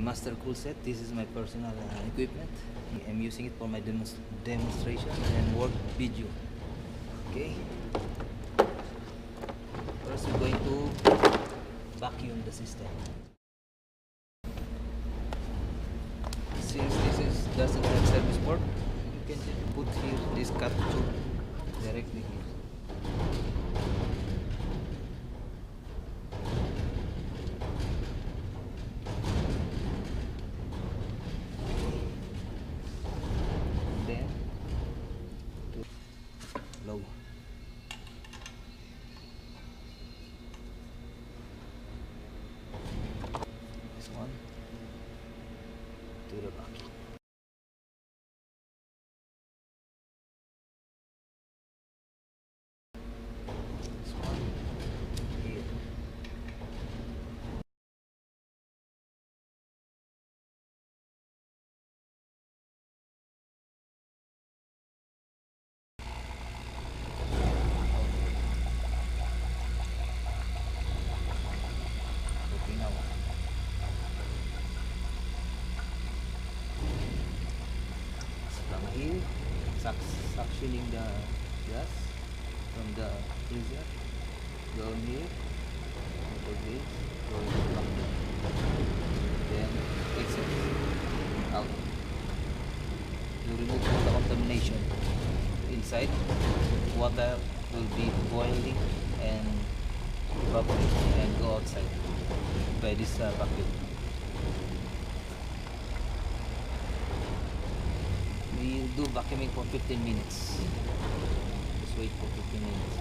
master cool set. This is my personal equipment. I'm using it for my demonstration and work video. Okay. First, we're going to vacuum the system. Since this doesn't have service port, you can just put here this cut tube directly here. Then to low. This one to the back. This one here. Okay, now from here, suctioning the gas from the freezer. Go here, enter this, go to the back. Then exit out. You remove all the contamination. Inside, water will be boiling and evaporate and go outside by this vacuum. We do vacuuming for 15 minutes. Just wait for 15 minutes.